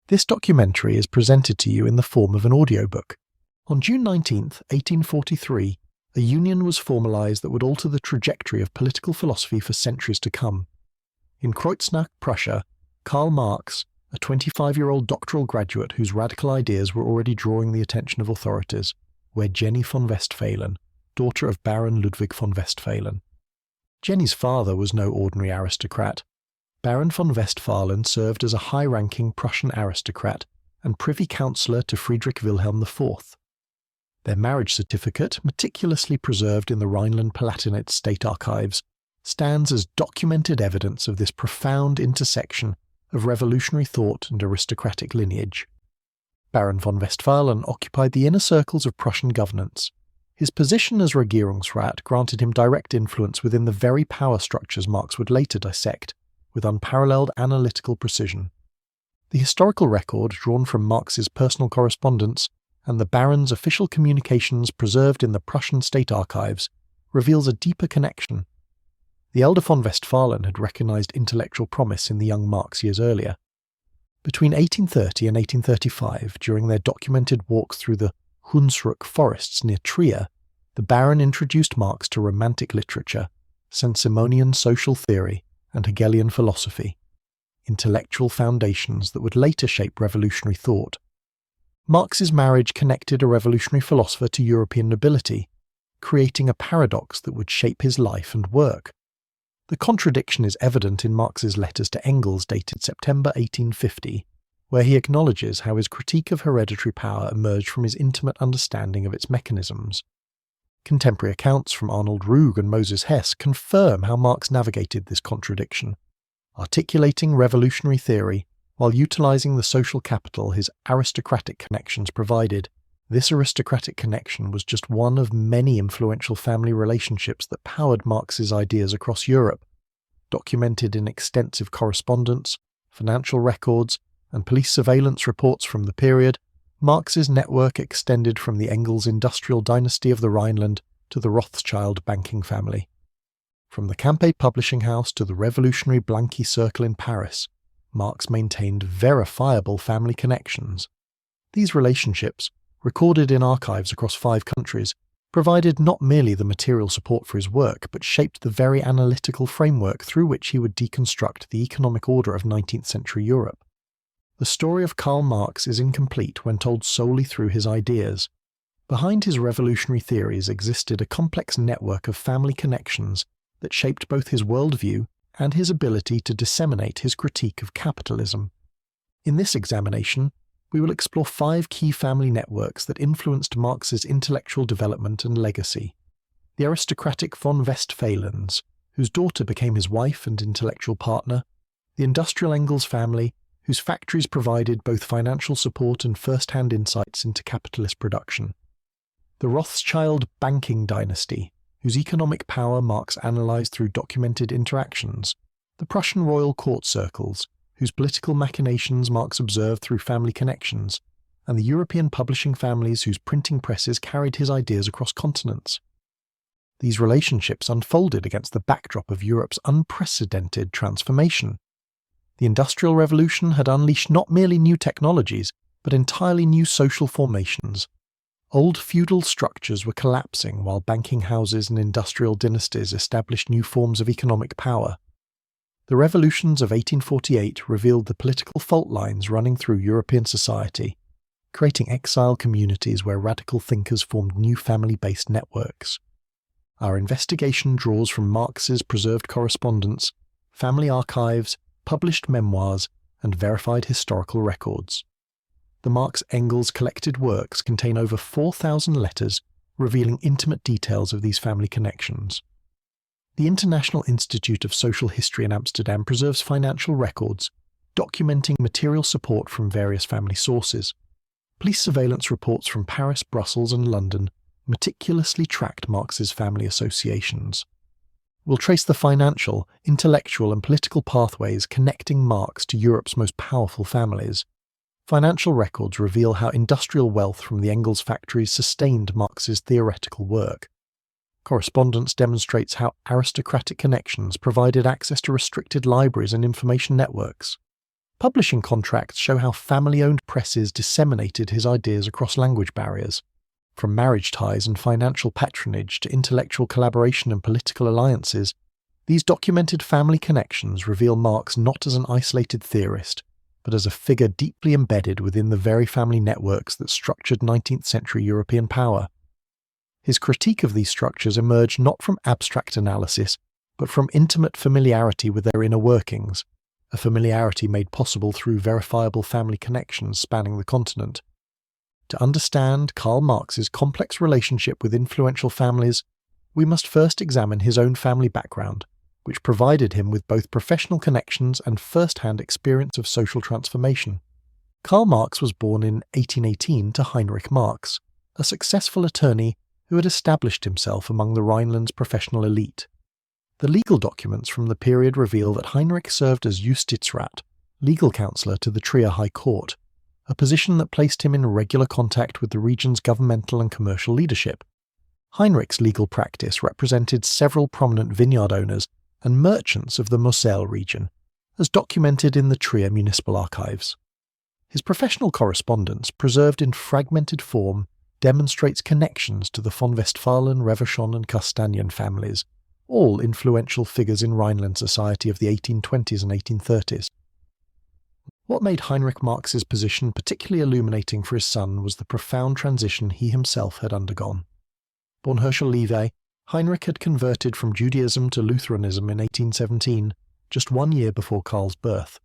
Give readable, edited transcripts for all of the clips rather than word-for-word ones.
This documentary is presented to you in the form of an audiobook. On June 19, 1843, a union was formalized that would alter the trajectory of political philosophy for centuries to come. In Kreuznach, Prussia, Karl Marx, a 25-year-old doctoral graduate whose radical ideas were already drawing the attention of authorities, wed Jenny von Westphalen, daughter of Baron Ludwig von Westphalen. Jenny's father was no ordinary aristocrat. Baron von Westphalen served as a high-ranking Prussian aristocrat and privy councillor to Friedrich Wilhelm IV. Their marriage certificate, meticulously preserved in the Rhineland-Palatinate state archives, stands as documented evidence of this profound intersection of revolutionary thought and aristocratic lineage. Baron von Westphalen occupied the inner circles of Prussian governance. His position as Regierungsrat granted him direct influence within the very power structures Marx would later dissect, with unparalleled analytical precision. The historical record drawn from Marx's personal correspondence and the Baron's official communications preserved in the Prussian state archives reveals a deeper connection. The elder von Westphalen had recognized intellectual promise in the young Marx years earlier. Between 1830 and 1835, during their documented walks through the Hunsrück forests near Trier, the Baron introduced Marx to Romantic literature, Saint-Simonian social theory, and Hegelian philosophy, intellectual foundations that would later shape revolutionary thought. Marx's marriage connected a revolutionary philosopher to European nobility, creating a paradox that would shape his life and work. The contradiction is evident in Marx's letters to Engels dated September 1850, where he acknowledges how his critique of hereditary power emerged from his intimate understanding of its mechanisms. Contemporary accounts from Arnold Ruge and Moses Hess confirm how Marx navigated this contradiction, articulating revolutionary theory while utilizing the social capital his aristocratic connections provided. This aristocratic connection was just one of many influential family relationships that powered Marx's ideas across Europe, documented in extensive correspondence, financial records, and police surveillance reports from the period. Marx's network extended from the Engels industrial dynasty of the Rhineland to the Rothschild banking family. From the Campe publishing house to the revolutionary Blanqui circle in Paris, Marx maintained verifiable family connections. These relationships, recorded in archives across 5 countries, provided not merely the material support for his work, but shaped the very analytical framework through which he would deconstruct the economic order of 19th century Europe. The story of Karl Marx is incomplete when told solely through his ideas. Behind his revolutionary theories existed a complex network of family connections that shaped both his worldview and his ability to disseminate his critique of capitalism. In this examination, we will explore 5 key family networks that influenced Marx's intellectual development and legacy. The aristocratic von Westphalens, whose daughter became his wife and intellectual partner, the industrial Engels family, whose factories provided both financial support and first-hand insights into capitalist production, the Rothschild banking dynasty, whose economic power Marx analyzed through documented interactions, the Prussian royal court circles, whose political machinations Marx observed through family connections, and the European publishing families whose printing presses carried his ideas across continents. These relationships unfolded against the backdrop of Europe's unprecedented transformation. The Industrial Revolution had unleashed not merely new technologies, but entirely new social formations. Old feudal structures were collapsing while banking houses and industrial dynasties established new forms of economic power. The revolutions of 1848 revealed the political fault lines running through European society, creating exile communities where radical thinkers formed new family-based networks. Our investigation draws from Marx's preserved correspondence, family archives, published memoirs, and verified historical records. The Marx-Engels collected works contain over 4,000 letters revealing intimate details of these family connections. The International Institute of Social History in Amsterdam preserves financial records, documenting material support from various family sources. Police surveillance reports from Paris, Brussels, and London meticulously tracked Marx's family associations. We'll trace the financial, intellectual, and political pathways connecting Marx to Europe's most powerful families. Financial records reveal how industrial wealth from the Engels factories sustained Marx's theoretical work. Correspondence demonstrates how aristocratic connections provided access to restricted libraries and information networks. Publishing contracts show how family-owned presses disseminated his ideas across language barriers. From marriage ties and financial patronage to intellectual collaboration and political alliances, these documented family connections reveal Marx not as an isolated theorist, but as a figure deeply embedded within the very family networks that structured 19th century European power. His critique of these structures emerged not from abstract analysis, but from intimate familiarity with their inner workings, a familiarity made possible through verifiable family connections spanning the continent. To understand Karl Marx's complex relationship with influential families, we must first examine his own family background, which provided him with both professional connections and first-hand experience of social transformation. Karl Marx was born in 1818 to Heinrich Marx, a successful attorney who had established himself among the Rhineland's professional elite. The legal documents from the period reveal that Heinrich served as Justizrat, legal counsellor to the Trier High Court, a position that placed him in regular contact with the region's governmental and commercial leadership. Heinrich's legal practice represented several prominent vineyard owners and merchants of the Moselle region, as documented in the Trier municipal archives. His professional correspondence, preserved in fragmented form, demonstrates connections to the von Westphalen, Reverchon and Castagnan families, all influential figures in Rhineland society of the 1820s and 1830s. What made Heinrich Marx's position particularly illuminating for his son was the profound transition he himself had undergone. Born Herschel Levi, Heinrich had converted from Judaism to Lutheranism in 1817, just 1 year before Karl's birth.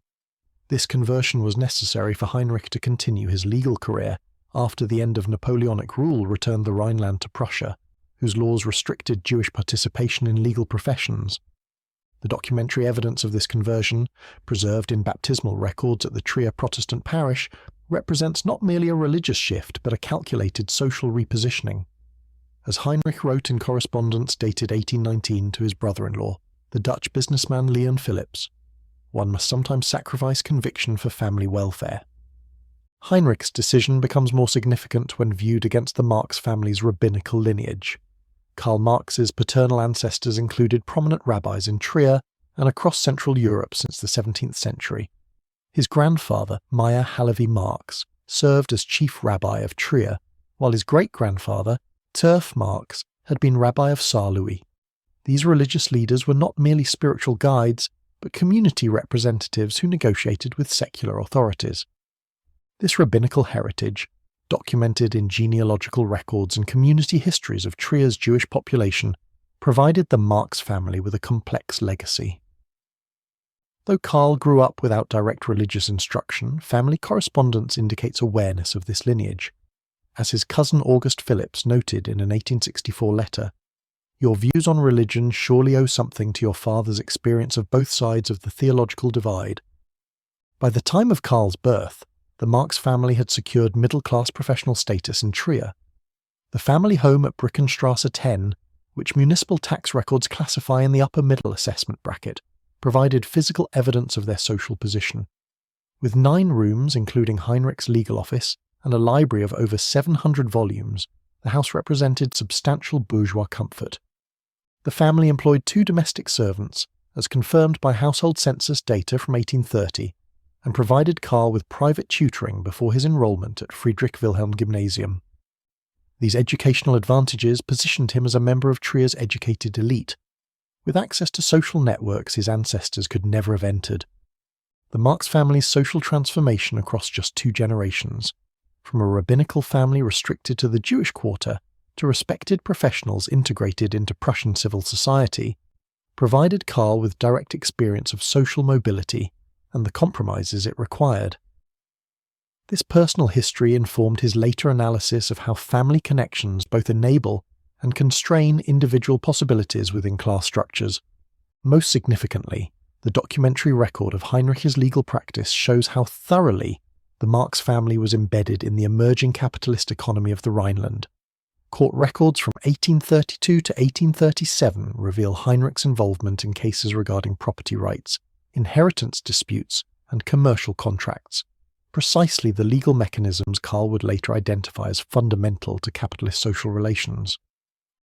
This conversion was necessary for Heinrich to continue his legal career after the end of Napoleonic rule returned the Rhineland to Prussia, whose laws restricted Jewish participation in legal professions. The documentary evidence of this conversion, preserved in baptismal records at the Trier Protestant parish, represents not merely a religious shift but a calculated social repositioning. As Heinrich wrote in correspondence dated 1819 to his brother-in-law, the Dutch businessman Leon Philips, one must sometimes sacrifice conviction for family welfare. Heinrich's decision becomes more significant when viewed against the Marx family's rabbinical lineage. Karl Marx's paternal ancestors included prominent rabbis in Trier and across Central Europe since the 17th century. His grandfather, Meyer Halevi Marx, served as chief rabbi of Trier, while his great-grandfather, Turf Marx, had been rabbi of Saarlouis. These religious leaders were not merely spiritual guides, but community representatives who negotiated with secular authorities. This rabbinical heritage, documented in genealogical records and community histories of Trier's Jewish population, provided the Marx family with a complex legacy. Though Karl grew up without direct religious instruction, family correspondence indicates awareness of this lineage. As his cousin August Phillips noted in an 1864 letter, "Your views on religion surely owe something to your father's experience of both sides of the theological divide." By the time of Karl's birth, the Marx family had secured middle-class professional status in Trier. The family home at Brickenstrasse 10, which municipal tax records classify in the upper middle assessment bracket, provided physical evidence of their social position. With 9 rooms, including Heinrich's legal office, and a library of over 700 volumes, the house represented substantial bourgeois comfort. The family employed 2 domestic servants, as confirmed by household census data from 1830, and provided Karl with private tutoring before his enrollment at Friedrich Wilhelm Gymnasium. These educational advantages positioned him as a member of Trier's educated elite, with access to social networks his ancestors could never have entered. The Marx family's social transformation across just 2 generations, from a rabbinical family restricted to the Jewish quarter to respected professionals integrated into Prussian civil society, provided Karl with direct experience of social mobility and the compromises it required. This personal history informed his later analysis of how family connections both enable and constrain individual possibilities within class structures. Most significantly, the documentary record of Heinrich's legal practice shows how thoroughly the Marx family was embedded in the emerging capitalist economy of the Rhineland. Court records from 1832 to 1837 reveal Heinrich's involvement in cases regarding property rights, inheritance disputes, and commercial contracts, precisely the legal mechanisms Karl would later identify as fundamental to capitalist social relations.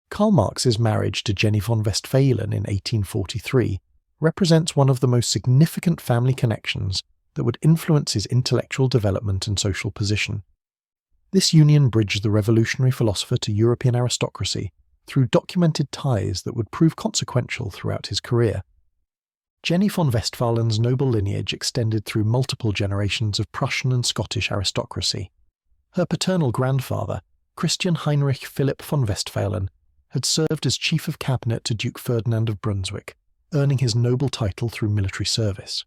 Karl Marx's marriage to Jenny von Westphalen in 1843 represents one of the most significant family connections that would influence his intellectual development and social position. This union bridged the revolutionary philosopher to European aristocracy through documented ties that would prove consequential throughout his career. Jenny von Westphalen's noble lineage extended through multiple generations of Prussian and Scottish aristocracy. Her paternal grandfather, Christian Heinrich Philipp von Westphalen, had served as chief of cabinet to Duke Ferdinand of Brunswick, earning his noble title through military service.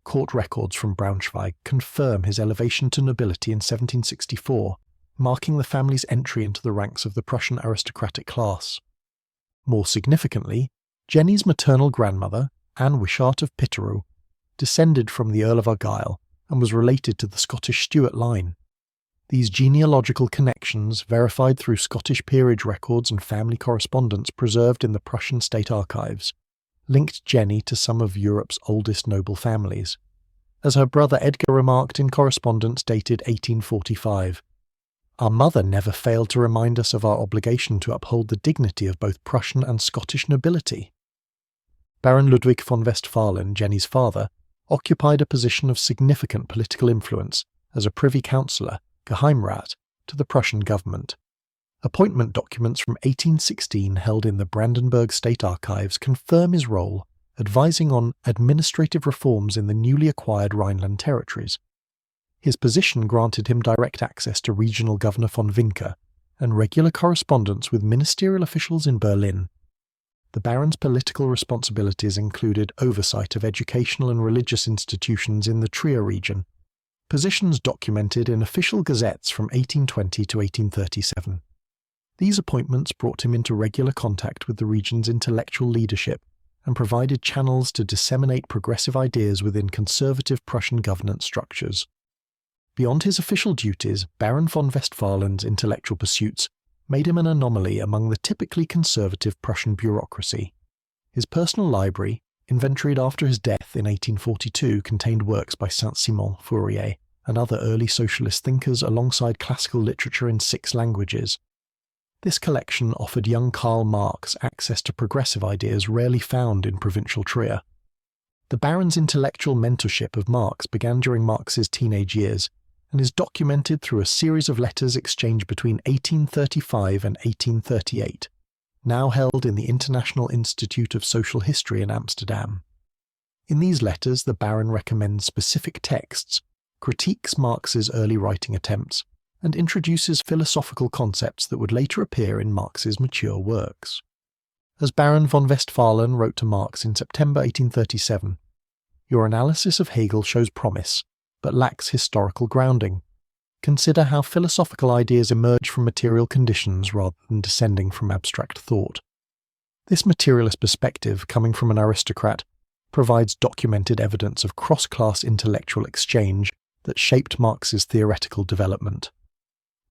Court records from Braunschweig confirm his elevation to nobility in 1764, marking the family's entry into the ranks of the Prussian aristocratic class. More significantly, Jenny's maternal grandmother, Anne Wishart of Pitterow, descended from the Earl of Argyll and was related to the Scottish Stuart line. These genealogical connections, verified through Scottish peerage records and family correspondence preserved in the Prussian state archives, linked Jenny to some of Europe's oldest noble families. As her brother Edgar remarked in correspondence dated 1845, "Our mother never failed to remind us of our obligation to uphold the dignity of both Prussian and Scottish nobility." Baron Ludwig von Westphalen, Jenny's father, occupied a position of significant political influence as a privy councillor, Geheimrat, to the Prussian government. Appointment documents from 1816 held in the Brandenburg State Archives confirm his role, advising on administrative reforms in the newly acquired Rhineland territories. His position granted him direct access to regional governor von Vincke and regular correspondence with ministerial officials in Berlin. The Baron's political responsibilities included oversight of educational and religious institutions in the Trier region, positions documented in official gazettes from 1820 to 1837. These appointments brought him into regular contact with the region's intellectual leadership and provided channels to disseminate progressive ideas within conservative Prussian governance structures. Beyond his official duties, Baron von Westphalen's intellectual pursuits made him an anomaly among the typically conservative Prussian bureaucracy. His personal library, inventoried after his death in 1842, contained works by Saint-Simon, Fourier, and other early socialist thinkers alongside classical literature in 6 languages. This collection offered young Karl Marx access to progressive ideas rarely found in provincial Trier. The Baron's intellectual mentorship of Marx began during Marx's teenage years and is documented through a series of letters exchanged between 1835 and 1838, now held in the International Institute of Social History in Amsterdam. In these letters, the Baron recommends specific texts, critiques Marx's early writing attempts, and introduces philosophical concepts that would later appear in Marx's mature works. As Baron von Westphalen wrote to Marx in September 1837, "Your analysis of Hegel shows promise, but lacks historical grounding. Consider how philosophical ideas emerge from material conditions rather than descending from abstract thought." This materialist perspective, coming from an aristocrat, provides documented evidence of cross-class intellectual exchange that shaped Marx's theoretical development.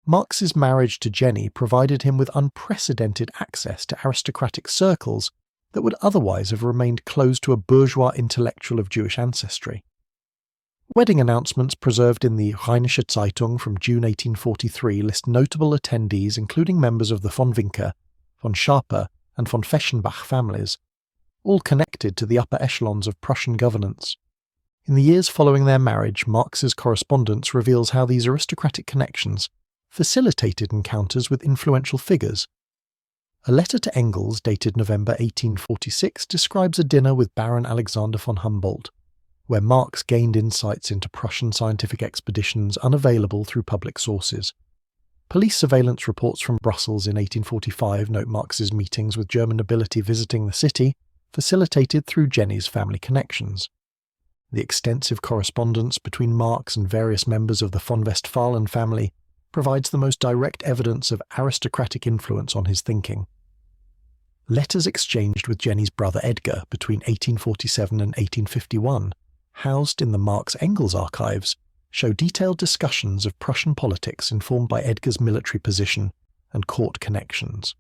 Marx's marriage to Jenny provided him with unprecedented access to aristocratic circles that would otherwise have remained closed to a bourgeois intellectual of Jewish ancestry. Wedding announcements preserved in the Rheinische Zeitung from June 1843 list notable attendees including members of the von Vincke, von Schaper, and von Feschenbach families, all connected to the upper echelons of Prussian governance. In the years following their marriage, Marx's correspondence reveals how these aristocratic connections facilitated encounters with influential figures. A letter to Engels dated November 1846 describes a dinner with Baron Alexander von Humboldt, where Marx gained insights into Prussian scientific expeditions unavailable through public sources. Police surveillance reports from Brussels in 1845 note Marx's meetings with German nobility visiting the city, facilitated through Jenny's family connections. The extensive correspondence between Marx and various members of the von Westphalen family provides the most direct evidence of aristocratic influence on his thinking. Letters exchanged with Jenny's brother Edgar between 1847 and 1851, housed in the Marx-Engels archives, show detailed discussions of Prussian politics informed by Edgar's military position and court connections.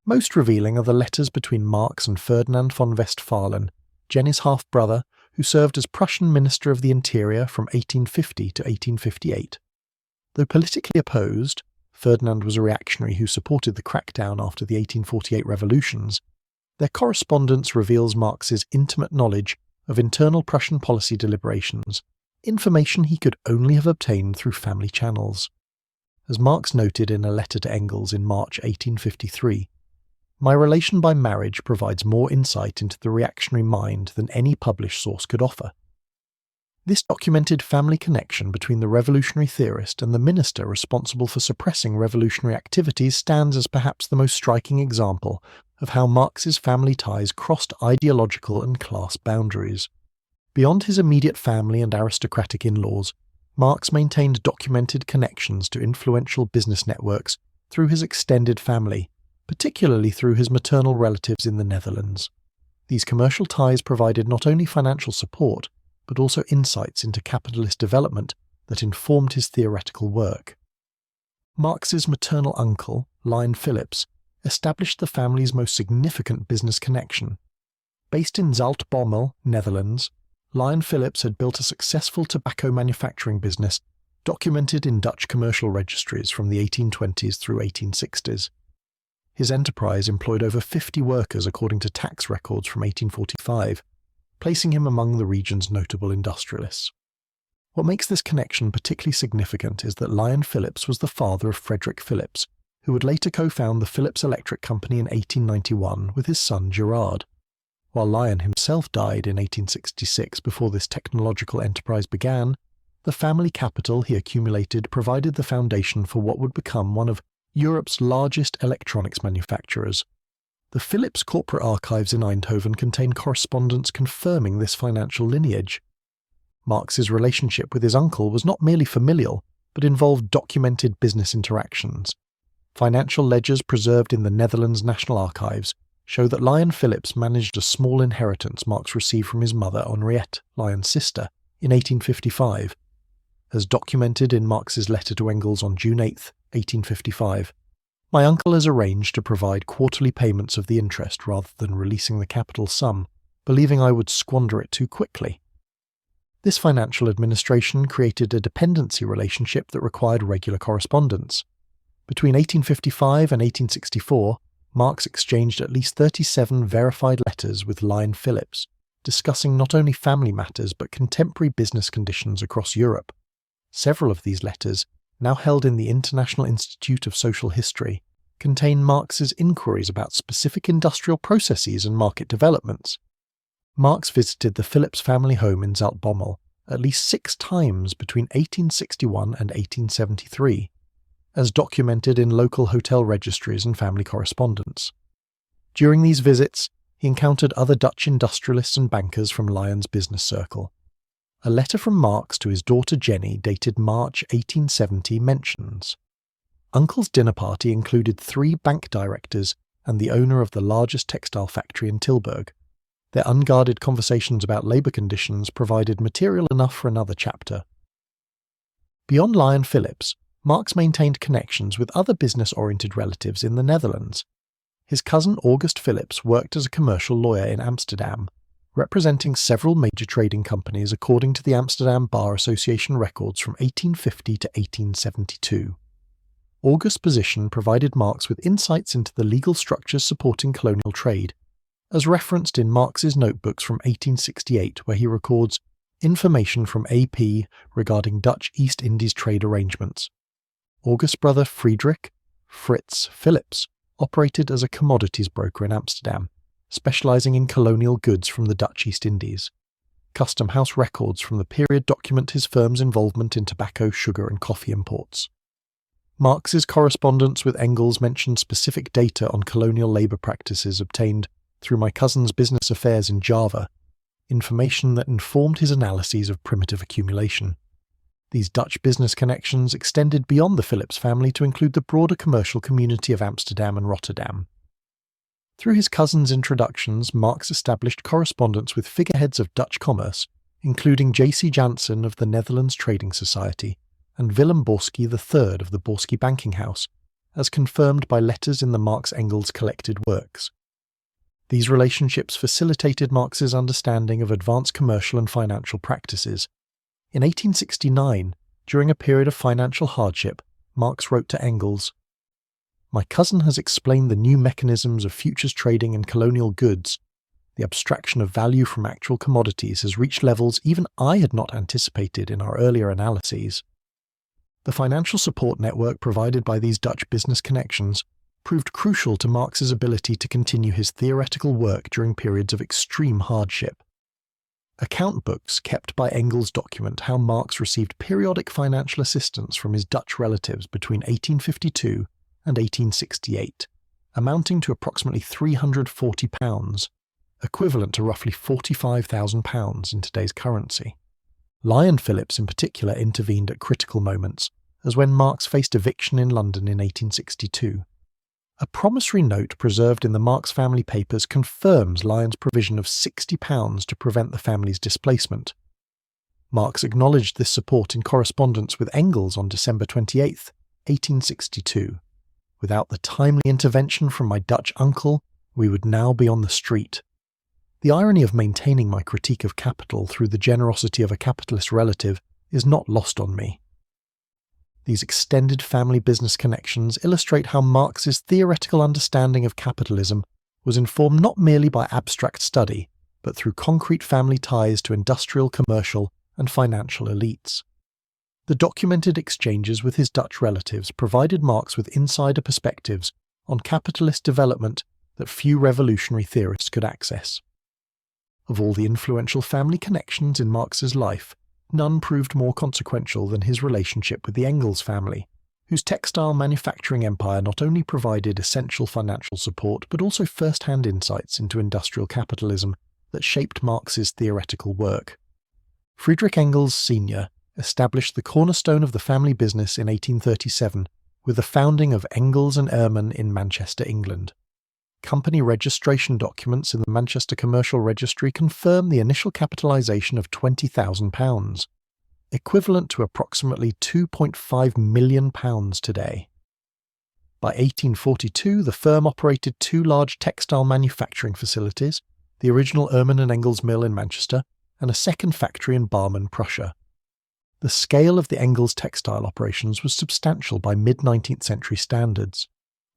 Most revealing are the letters between Marx and Ferdinand von Westphalen, Jenny's half-brother, who served as Prussian Minister of the Interior from 1850 to 1858. Though politically opposed, Ferdinand was a reactionary who supported the crackdown after the 1848 revolutions, their correspondence reveals Marx's intimate knowledge of internal Prussian policy deliberations, information he could only have obtained through family channels. As Marx noted in a letter to Engels in March 1853, "My relation by marriage provides more insight into the reactionary mind than any published source could offer." This documented family connection between the revolutionary theorist and the minister responsible for suppressing revolutionary activities stands as perhaps the most striking example of how Marx's family ties crossed ideological and class boundaries. Beyond his immediate family and aristocratic in-laws, Marx maintained documented connections to influential business networks through his extended family, particularly through his maternal relatives in the Netherlands. These commercial ties provided not only financial support, but also insights into capitalist development that informed his theoretical work. Marx's maternal uncle, Lion Philips, established the family's most significant business connection. Based in Zaltbommel, Netherlands, Lion Philips had built a successful tobacco manufacturing business documented in Dutch commercial registries from the 1820s through 1860s. His enterprise employed over 50 workers according to tax records from 1845, placing him among the region's notable industrialists. What makes this connection particularly significant is that Lion Philips was the father of Frederick Philips, who would later co-found the Philips Electric Company in 1891 with his son Gerard. While Lion himself died in 1866 before this technological enterprise began, the family capital he accumulated provided the foundation for what would become one of Europe's largest electronics manufacturers. The Philips corporate archives in Eindhoven contain correspondence confirming this financial lineage. Marx's relationship with his uncle was not merely familial, but involved documented business interactions. Financial ledgers preserved in the Netherlands National Archives show that Lion Philips managed a small inheritance Marx received from his mother Henriette, Lion's sister, in 1855. As documented in Marx's letter to Engels on June 8, 1855, "My uncle has arranged to provide quarterly payments of the interest rather than releasing the capital sum, believing I would squander it too quickly." This financial administration created a dependency relationship that required regular correspondence. Between 1855 and 1864, Marx exchanged at least 37 verified letters with Lion Philips, discussing not only family matters but contemporary business conditions across Europe. Several of these letters, now held in the International Institute of Social History, contain Marx's inquiries about specific industrial processes and market developments. Marx visited the Philips family home in Zaltbommel at least 6 times between 1861 and 1873, as documented in local hotel registries and family correspondence. During these visits, he encountered other Dutch industrialists and bankers from Lion's business circle. A letter from Marx to his daughter Jenny dated March 1870 mentions, "Uncle's dinner party included 3 bank directors and the owner of the largest textile factory in Tilburg. Their unguarded conversations about labour conditions provided material enough for another chapter." Beyond Lion Philips, Marx maintained connections with other business-oriented relatives in the Netherlands. His cousin August Philips worked as a commercial lawyer in Amsterdam, representing several major trading companies according to the Amsterdam Bar Association records from 1850 to 1872. August's position provided Marx with insights into the legal structures supporting colonial trade, as referenced in Marx's notebooks from 1868, where he records information from AP regarding Dutch East Indies trade arrangements. August's brother Friedrich Fritz Philips operated as a commodities broker in Amsterdam, specializing in colonial goods from the Dutch East Indies. Custom House records from the period document his firm's involvement in tobacco, sugar, and coffee imports. Marx's correspondence with Engels mentioned specific data on colonial labor practices obtained through my cousin's business affairs in Java, information that informed his analyses of primitive accumulation. These Dutch business connections extended beyond the Philips family to include the broader commercial community of Amsterdam and Rotterdam. Through his cousin's introductions, Marx established correspondence with figureheads of Dutch commerce, including J.C. Jansen of the Netherlands Trading Society and Willem Borsky III of the Borsky Banking House, as confirmed by letters in the Marx-Engels collected works. These relationships facilitated Marx's understanding of advanced commercial and financial practices. In 1869, during a period of financial hardship, Marx wrote to Engels, "My cousin has explained the new mechanisms of futures trading in colonial goods. the abstraction of value from actual commodities has reached levels even I had not anticipated in our earlier analyses. The financial support network provided by these Dutch business connections proved crucial to Marx's ability to continue his theoretical work during periods of extreme hardship. Account books kept by Engels document how Marx received periodic financial assistance from his Dutch relatives between 1852 and 1868, amounting to approximately £340, equivalent to roughly £45,000 in today's currency. Lion Phillips in particular intervened at critical moments, as when Marx faced eviction in London in 1862. A promissory note preserved in the Marx family papers confirms Lyon's provision of £60 to prevent the family's displacement. Marx acknowledged this support in correspondence with Engels on December 28, 1862. Without the timely intervention from my Dutch uncle, we would now be on the street. The irony of maintaining my critique of capital through the generosity of a capitalist relative is not lost on me. These extended family business connections illustrate how Marx's theoretical understanding of capitalism was informed not merely by abstract study, but through concrete family ties to industrial, commercial, and financial elites. The documented exchanges with his Dutch relatives provided Marx with insider perspectives on capitalist development that few revolutionary theorists could access. Of all the influential family connections in Marx's life, none proved more consequential than his relationship with the Engels family, whose textile manufacturing empire not only provided essential financial support but also first-hand insights into industrial capitalism that shaped Marx's theoretical work. Friedrich Engels Sr. established the cornerstone of the family business in 1837 with the founding of Engels and Ehrman in Manchester, England. Company registration documents in the Manchester Commercial Registry confirm the initial capitalisation of £20,000, equivalent to approximately £2.5 million today. By 1842, the firm operated two large textile manufacturing facilities, the original Ehrman and Engels mill in Manchester, and a second factory in Barmen, Prussia. The scale of the Engels textile operations was substantial by mid-19th century standards.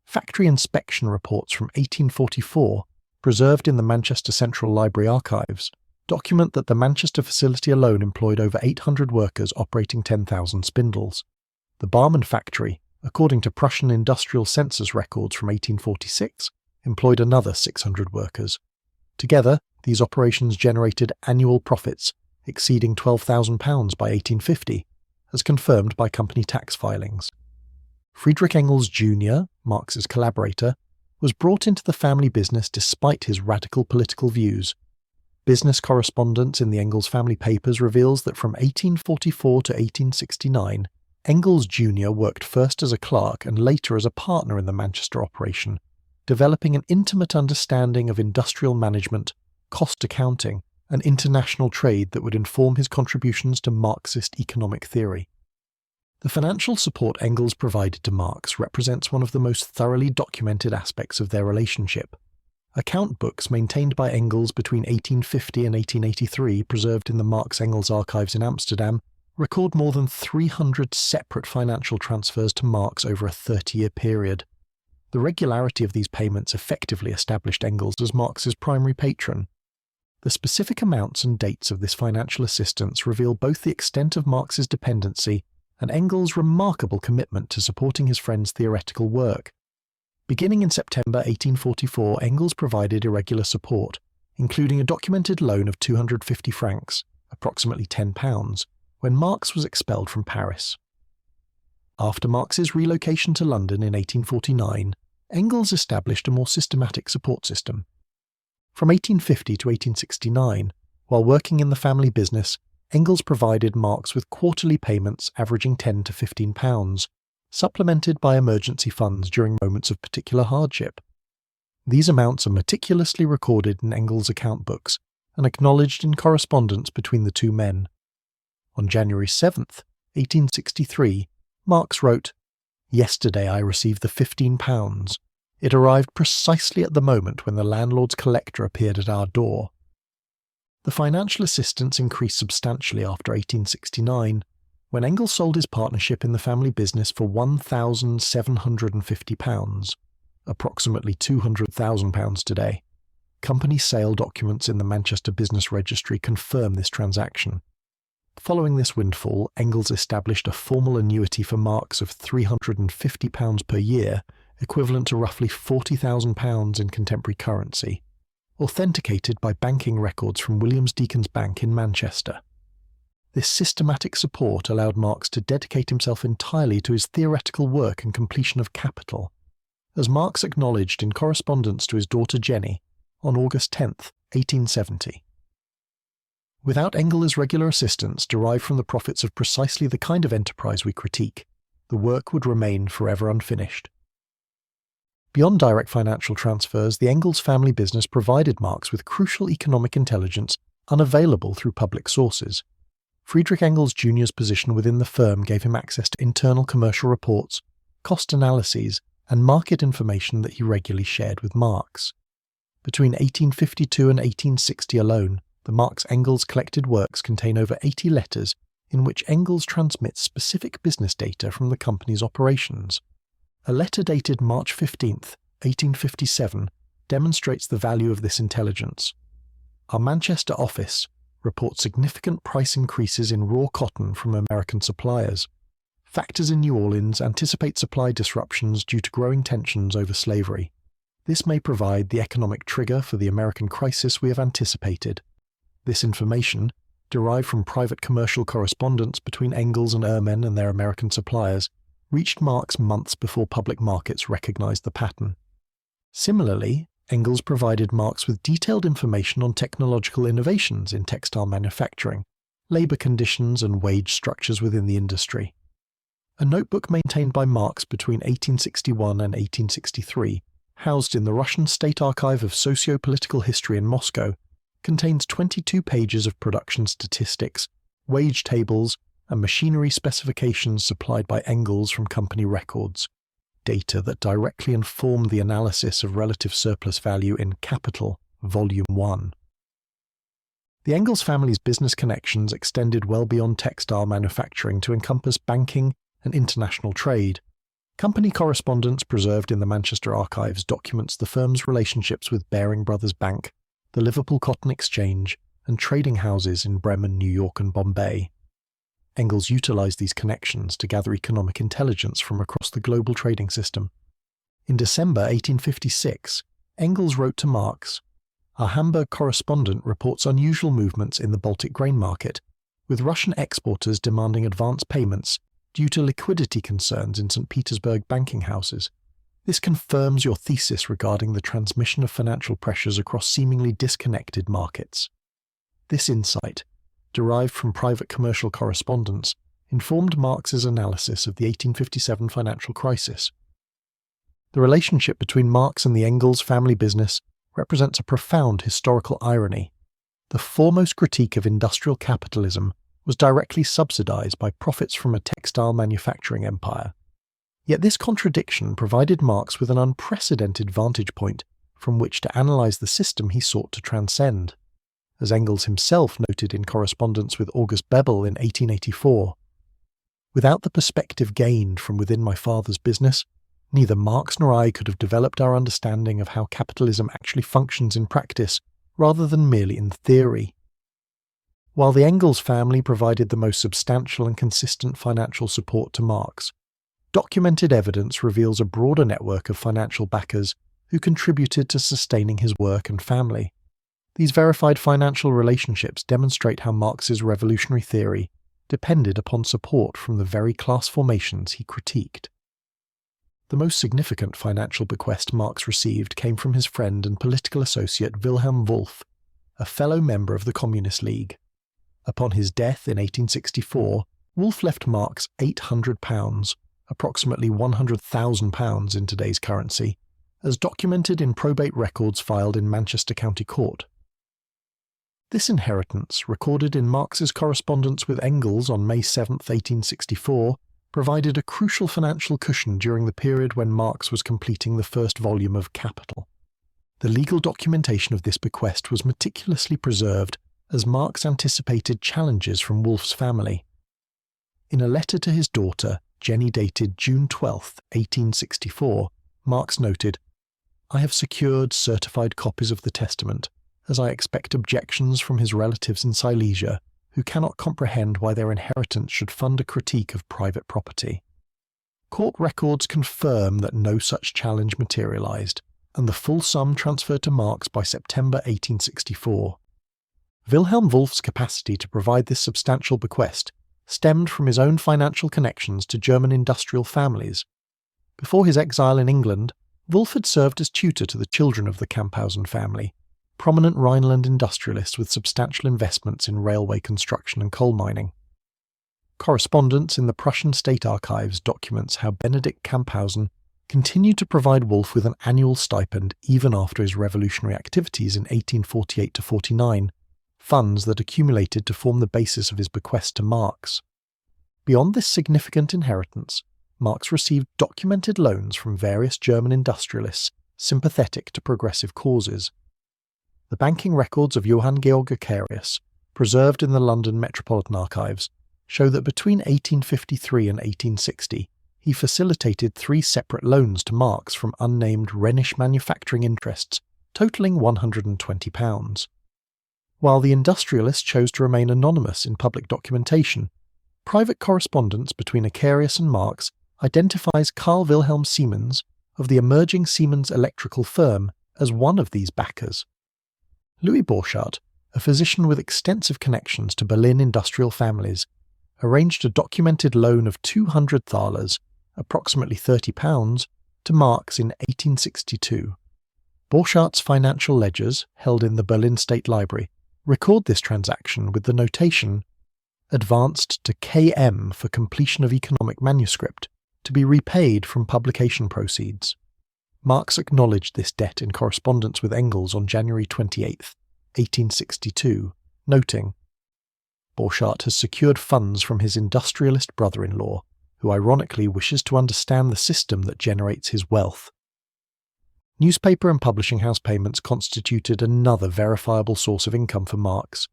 Factory inspection reports from 1844, preserved in the Manchester Central Library archives, document that the Manchester facility alone employed over 800 workers operating 10,000 spindles. The Barmen factory, according to Prussian industrial census records from 1846, employed another 600 workers. Together, these operations generated annual profits exceeding £12,000 by 1850, as confirmed by company tax filings. Friedrich Engels Jr., Marx's collaborator, was brought into the family business despite his radical political views. Business correspondence in the Engels family papers reveals that from 1844 to 1869, Engels Jr. worked first as a clerk and later as a partner in the Manchester operation, developing an intimate understanding of industrial management, cost accounting, and international trade that would inform his contributions to Marxist economic theory. The financial support Engels provided to Marx represents one of the most thoroughly documented aspects of their relationship. Account books maintained by Engels between 1850 and 1883, preserved in the Marx-Engels archives in Amsterdam, record more than 300 separate financial transfers to Marx over a 30-year period. The regularity of these payments effectively established Engels as Marx's primary patron. The specific amounts and dates of this financial assistance reveal both the extent of Marx's dependency and Engels' remarkable commitment to supporting his friend's theoretical work. Beginning in September 1844, Engels provided irregular support, including a documented loan of 250 francs, approximately £10, when Marx was expelled from Paris. After Marx's relocation to London in 1849, Engels established a more systematic support system. From 1850 to 1869, while working in the family business, Engels provided Marx with quarterly payments averaging £10 to £15, supplemented by emergency funds during moments of particular hardship. These amounts are meticulously recorded in Engels' account books and acknowledged in correspondence between the two men. On January 7, 1863, Marx wrote, "Yesterday I received the £15. It arrived precisely at the moment when the landlord's collector appeared at our door." The financial assistance increased substantially after 1869, when Engels sold his partnership in the family business for £1,750, approximately £200,000 today, company sale documents in the Manchester Business Registry confirm this transaction. Following this windfall, Engels established a formal annuity for Marx of £350 per year, equivalent to roughly £40,000 in contemporary currency, authenticated by banking records from Williams Deacon's Bank in Manchester. This systematic support allowed Marx to dedicate himself entirely to his theoretical work and completion of Capital, as Marx acknowledged in correspondence to his daughter Jenny on August 10, 1870. Without Engels' regular assistance derived from the profits of precisely the kind of enterprise we critique, the work would remain forever unfinished. Beyond direct financial transfers, the Engels family business provided Marx with crucial economic intelligence unavailable through public sources. Friedrich Engels Jr.'s position within the firm gave him access to internal commercial reports, cost analyses, and market information that he regularly shared with Marx. Between 1852 and 1860 alone, the Marx-Engels collected works contain over 80 letters in which Engels transmits specific business data from the company's operations. A letter dated March 15, 1857, demonstrates the value of this intelligence. Our Manchester office reports significant price increases in raw cotton from American suppliers. Factors in New Orleans anticipate supply disruptions due to growing tensions over slavery. This may provide the economic trigger for the American crisis we have anticipated. This information, derived from private commercial correspondence between Engels and Ehrman and their American suppliers, reached Marx months before public markets recognized the pattern. Similarly, Engels provided Marx with detailed information on technological innovations in textile manufacturing, labor conditions and wage structures within the industry. A notebook maintained by Marx between 1861 and 1863, housed in the Russian State Archive of Socio-Political History in Moscow, contains 22 pages of production statistics, wage tables, and machinery specifications supplied by Engels from company records, data that directly informed the analysis of relative surplus value in Capital, Volume 1. The Engels family's business connections extended well beyond textile manufacturing to encompass banking and international trade. Company correspondence preserved in the Manchester archives documents the firm's relationships with Baring Brothers Bank, the Liverpool Cotton Exchange, and trading houses in Bremen, New York, and Bombay. Engels utilized these connections to gather economic intelligence from across the global trading system. In December 1856, Engels wrote to Marx, "Our Hamburg correspondent reports unusual movements in the Baltic grain market, with Russian exporters demanding advance payments due to liquidity concerns in St. Petersburg banking houses. This confirms your thesis regarding the transmission of financial pressures across seemingly disconnected markets." This insight, derived from private commercial correspondence, informed Marx's analysis of the 1857 financial crisis. The relationship between Marx and the Engels family business represents a profound historical irony. The foremost critique of industrial capitalism was directly subsidized by profits from a textile manufacturing empire. Yet this contradiction provided Marx with an unprecedented vantage point from which to analyze the system he sought to transcend. As Engels himself noted in correspondence with August Bebel in 1884, "Without the perspective gained from within my father's business, neither Marx nor I could have developed our understanding of how capitalism actually functions in practice rather than merely in theory." While the Engels family provided the most substantial and consistent financial support to Marx, documented evidence reveals a broader network of financial backers who contributed to sustaining his work and family. These verified financial relationships demonstrate how Marx's revolutionary theory depended upon support from the very class formations he critiqued. The most significant financial bequest Marx received came from his friend and political associate Wilhelm Wolff, a fellow member of the Communist League. Upon his death in 1864, Wolff left Marx £800, approximately £100,000 in today's currency, as documented in probate records filed in Manchester County Court. This inheritance, recorded in Marx's correspondence with Engels on May 7, 1864, provided a crucial financial cushion during the period when Marx was completing the first volume of Capital. The legal documentation of this bequest was meticulously preserved as Marx anticipated challenges from Wolff's family. In a letter to his daughter, Jenny dated June 12, 1864, Marx noted, I have secured certified copies of the testament, as I expect objections from his relatives in Silesia, who cannot comprehend why their inheritance should fund a critique of private property. Court records confirm that no such challenge materialized, and the full sum transferred to Marx by September 1864. Wilhelm Wolff's capacity to provide this substantial bequest stemmed from his own financial connections to German industrial families. Before his exile in England, Wolff had served as tutor to the children of the Camphausen family, prominent Rhineland industrialists with substantial investments in railway construction and coal mining. Correspondence in the Prussian State Archives documents how Benedict Camphausen continued to provide Wolff with an annual stipend even after his revolutionary activities in 1848–49, funds that accumulated to form the basis of his bequest to Marx. Beyond this significant inheritance, Marx received documented loans from various German industrialists sympathetic to progressive causes. The banking records of Johann Georg Acarius, preserved in the London Metropolitan Archives, show that between 1853 and 1860 he facilitated 3 separate loans to Marx from unnamed Rhenish manufacturing interests, totalling £120. While the industrialist chose to remain anonymous in public documentation, private correspondence between Acarius and Marx identifies Carl Wilhelm Siemens of the emerging Siemens electrical firm as one of these backers. Louis Borchardt, a physician with extensive connections to Berlin industrial families, arranged a documented loan of 200 thalers, approximately £30, to Marx in 1862. Borchardt's financial ledgers, held in the Berlin State Library, record this transaction with the notation "advanced to KM for completion of economic manuscript, to be repaid from publication proceeds." Marx acknowledged this debt in correspondence with Engels on January 28, 1862, noting, "Borchardt has secured funds from his industrialist brother-in-law, who ironically wishes to understand the system that generates his wealth." Newspaper and publishing house payments constituted another verifiable source of income for Marx.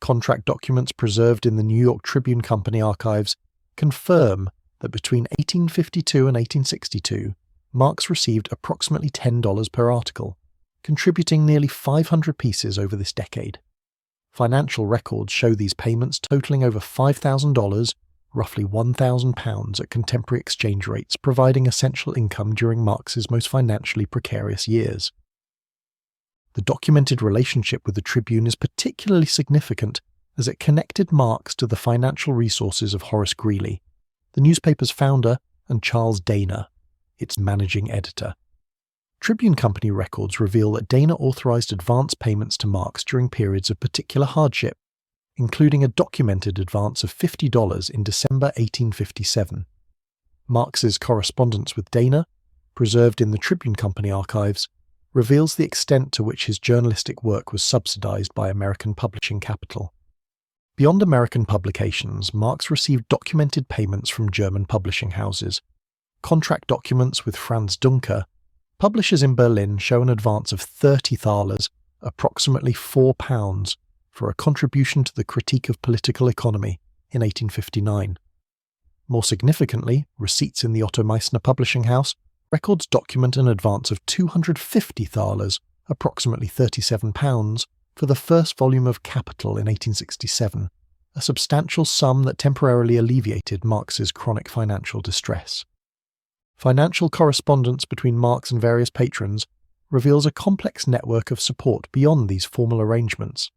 Contract documents preserved in the New York Tribune Company archives confirm that between 1852 and 1862, Marx received approximately $10 per article, contributing nearly 500 pieces over this decade. Financial records show these payments totaling over $5,000, roughly £1,000 at contemporary exchange rates, providing essential income during Marx's most financially precarious years. The documented relationship with the Tribune is particularly significant as it connected Marx to the financial resources of Horace Greeley, the newspaper's founder, and Charles Dana, its managing editor. Tribune Company records reveal that Dana authorized advance payments to Marx during periods of particular hardship, including a documented advance of $50 in December 1857. Marx's correspondence with Dana, preserved in the Tribune Company archives, reveals the extent to which his journalistic work was subsidized by American publishing capital. Beyond American publications, Marx received documented payments from German publishing houses. Contract documents with Franz Duncker, publishers in Berlin, show an advance of 30 thalers, approximately £4, for a contribution to the Critique of Political Economy in 1859. More significantly, receipts in the Otto Meissner publishing house records document an advance of 250 thalers, approximately £37, for the first volume of Capital in 1867, a substantial sum that temporarily alleviated Marx's chronic financial distress. Financial correspondence between Marx and various patrons reveals a complex network of support beyond these formal arrangements.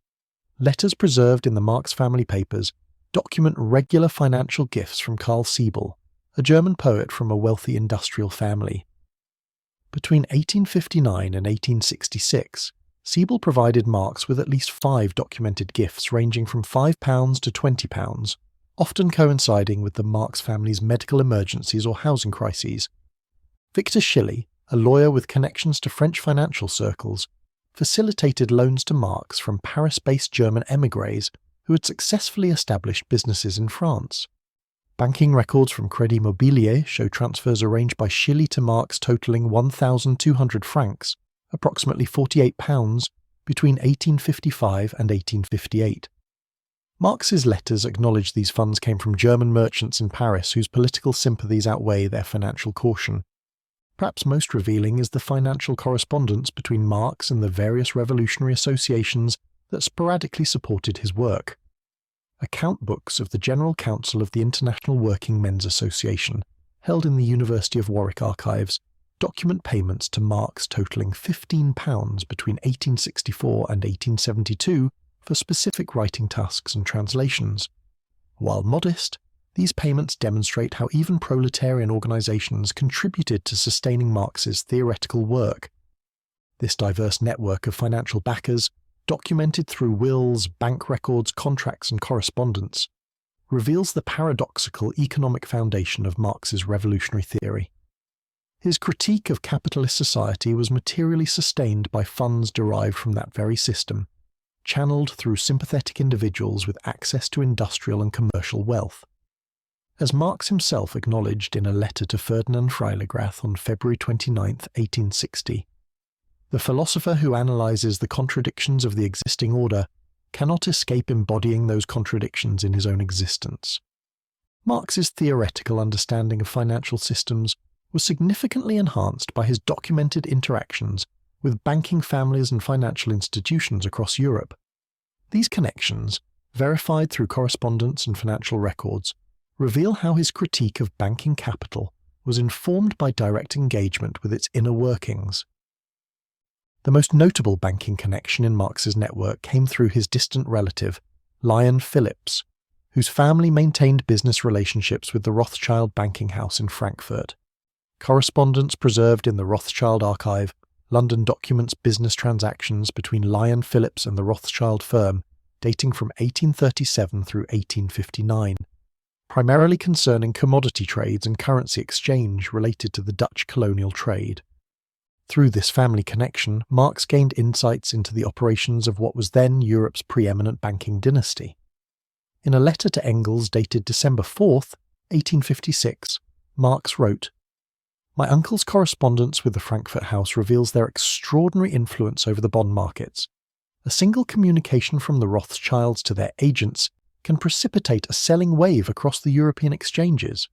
Letters preserved in the Marx family papers document regular financial gifts from Karl Siebel, a German poet from a wealthy industrial family. Between 1859 and 1866, Siebel provided Marx with at least 5 documented gifts ranging from £5 to £20, often coinciding with the Marx family's medical emergencies or housing crises. Victor Schilly, a lawyer with connections to French financial circles, facilitated loans to Marx from Paris-based German émigrés who had successfully established businesses in France. Banking records from Crédit Mobilier show transfers arranged by Schilly to Marx totaling 1,200 francs, approximately £48, between 1855 and 1858. Marx's letters acknowledge these funds came from German merchants in Paris whose political sympathies outweigh their financial caution. Perhaps most revealing is the financial correspondence between Marx and the various revolutionary associations that sporadically supported his work. Account books of the General Council of the International Working Men's Association, held in the University of Warwick archives, document payments to Marx totalling £15 between 1864 and 1872 for specific writing tasks and translations. While modest, these payments demonstrate how even proletarian organisations contributed to sustaining Marx's theoretical work. This diverse network of financial backers, documented through wills, bank records, contracts and correspondence, reveals the paradoxical economic foundation of Marx's revolutionary theory. His critique of capitalist society was materially sustained by funds derived from that very system, channeled through sympathetic individuals with access to industrial and commercial wealth. As Marx himself acknowledged in a letter to Ferdinand Freiligrath on February 29, 1860, the philosopher who analyses the contradictions of the existing order cannot escape embodying those contradictions in his own existence. Marx's theoretical understanding of financial systems was significantly enhanced by his documented interactions with banking families and financial institutions across Europe. These connections, verified through correspondence and financial records, reveal how his critique of banking capital was informed by direct engagement with its inner workings. The most notable banking connection in Marx's network came through his distant relative, Lyon Phillips, whose family maintained business relationships with the Rothschild banking house in Frankfurt. Correspondence preserved in the Rothschild archive, London documents business transactions between Lyon Phillips and the Rothschild firm dating from 1837 through 1859, primarily concerning commodity trades and currency exchange related to the Dutch colonial trade. Through this family connection, Marx gained insights into the operations of what was then Europe's preeminent banking dynasty. In a letter to Engels dated December 4, 1856, Marx wrote, "My uncle's correspondence with the Frankfurt house reveals their extraordinary influence over the bond markets. A single communication from the Rothschilds to their agents can precipitate a selling wave across the European exchanges."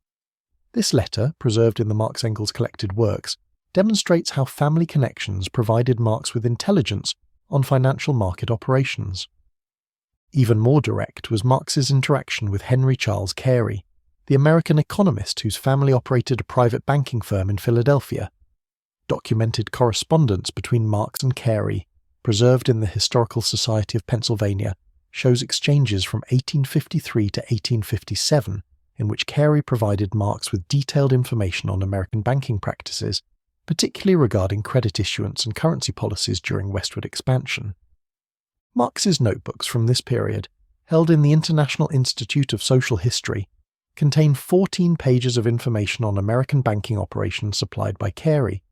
This letter, preserved in the Marx-Engels collected works, demonstrates how family connections provided Marx with intelligence on financial market operations. Even more direct was Marx's interaction with Henry Charles Carey, the American economist whose family operated a private banking firm in Philadelphia. Documented correspondence between Marx and Carey, preserved in the Historical Society of Pennsylvania, shows exchanges from 1853 to 1857, in which Carey provided Marx with detailed information on American banking practices, particularly regarding credit issuance and currency policies during westward expansion. Marx's notebooks from this period, held in the International Institute of Social History, contain 14 pages of information on American banking operations supplied by Carey,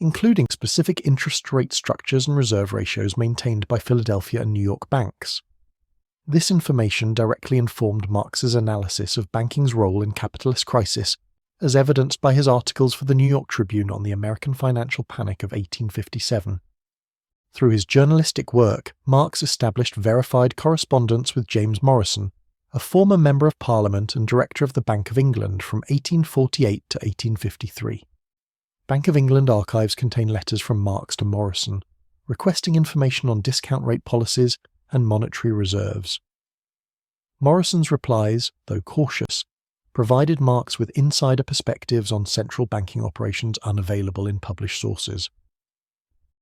including specific interest rate structures and reserve ratios maintained by Philadelphia and New York banks. This information directly informed Marx's analysis of banking's role in capitalist crisis, as evidenced by his articles for the New York Tribune on the American financial panic of 1857. Through his journalistic work, Marx established verified correspondence with James Morrison, a former Member of Parliament and Director of the Bank of England from 1848 to 1853. Bank of England archives contain letters from Marx to Morrison, requesting information on discount rate policies and monetary reserves. Morrison's replies, though cautious, provided Marx with insider perspectives on central banking operations unavailable in published sources.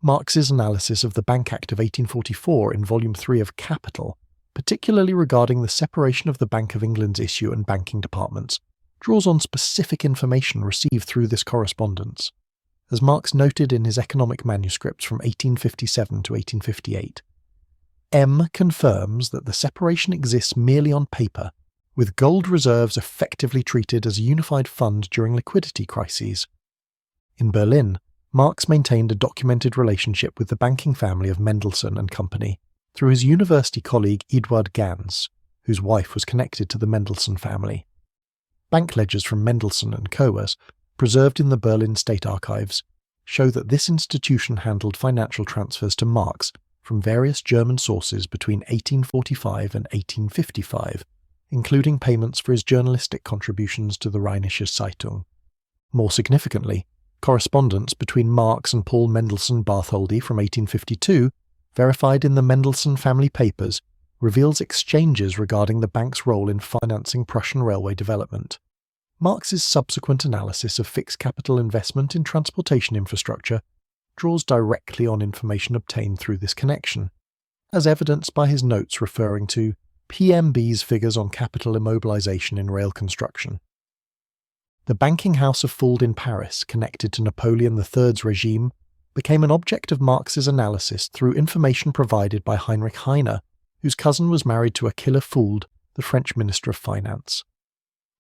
Marx's analysis of the Bank Act of 1844 in Volume 3 of Capital, particularly regarding the separation of the Bank of England's issue and banking departments, draws on specific information received through this correspondence. As Marx noted in his economic manuscripts from 1857 to 1858, M confirms that the separation exists merely on paper, with gold reserves effectively treated as a unified fund during liquidity crises. In Berlin, Marx maintained a documented relationship with the banking family of Mendelssohn and Company through his university colleague Eduard Gans, whose wife was connected to the Mendelssohn family. Bank ledgers from Mendelssohn and Coers, preserved in the Berlin State Archives, show that this institution handled financial transfers to Marx from various German sources between 1845 and 1855, including payments for his journalistic contributions to the Rheinische Zeitung. More significantly, Correspondence between Marx and Paul Mendelssohn Bartholdy from 1852, verified in the Mendelssohn family papers, reveals exchanges regarding the bank's role in financing Prussian railway development. Marx's subsequent analysis of fixed capital investment in transportation infrastructure draws directly on information obtained through this connection, as evidenced by his notes referring to PMB's figures on capital immobilization in rail construction. The banking house of Fuld in Paris, connected to Napoleon III's regime, became an object of Marx's analysis through information provided by Heinrich Heine, whose cousin was married to Achille Fuld, the French Minister of Finance.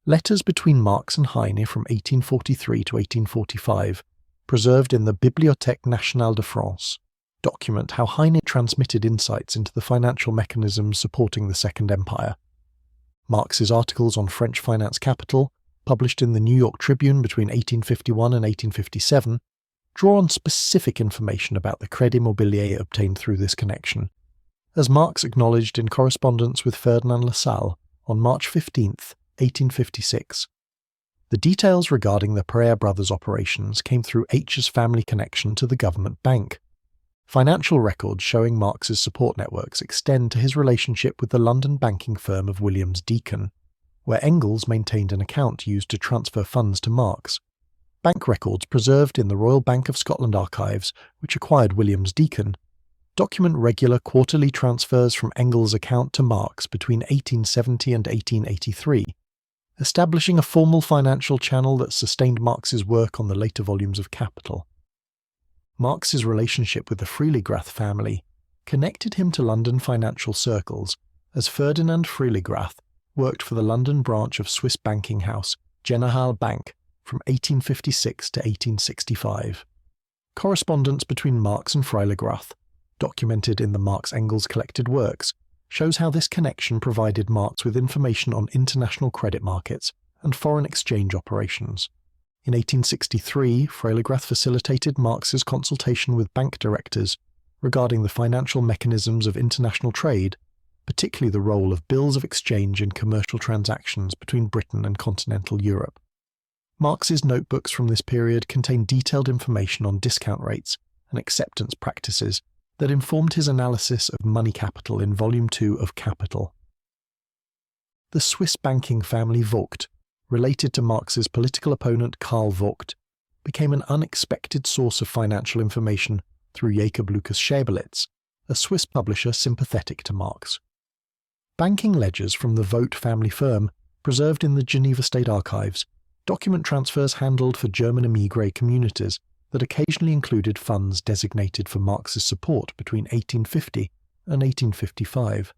Letters between Marx and Heine from 1843 to 1845, preserved in the Bibliothèque Nationale de France, document how Heine transmitted insights into the financial mechanisms supporting the Second Empire. Marx's articles on French finance capital, published in the New York Tribune between 1851 and 1857, draw on specific information about the Crédit Mobilier obtained through this connection, as Marx acknowledged in correspondence with Ferdinand Lassalle on March 15, 1856. The details regarding the Pereira brothers' operations came through H's family connection to the government bank. Financial records showing Marx's support networks extend to his relationship with the London banking firm of Williams Deacon, where Engels maintained an account used to transfer funds to Marx. Bank records preserved in the Royal Bank of Scotland archives, which acquired Williams Deacon, document regular quarterly transfers from Engels' account to Marx between 1870 and 1883, establishing a formal financial channel that sustained Marx's work on the later volumes of Capital. Marx's relationship with the Freiligrath family connected him to London financial circles, as Ferdinand Freiligrath worked for the London branch of Swiss banking house General Bank from 1856 to 1865. Correspondence between Marx and Freiligrath, documented in the Marx-Engels collected works, shows how this connection provided Marx with information on international credit markets and foreign exchange operations. In 1863, Freiligrath facilitated Marx's consultation with bank directors regarding the financial mechanisms of international trade, particularly the role of bills of exchange in commercial transactions between Britain and continental Europe. Marx's notebooks from this period contain detailed information on discount rates and acceptance practices that informed his analysis of money capital in Volume 2 of Capital. The Swiss banking family Vogt, related to Marx's political opponent Karl Vogt, became an unexpected source of financial information through Jacob Lucas Scheibelitz, a Swiss publisher sympathetic to Marx. Banking ledgers from the Vogt family firm, preserved in the Geneva State Archives, document transfers handled for German émigré communities that occasionally included funds designated for Marx's support between 1850 and 1855.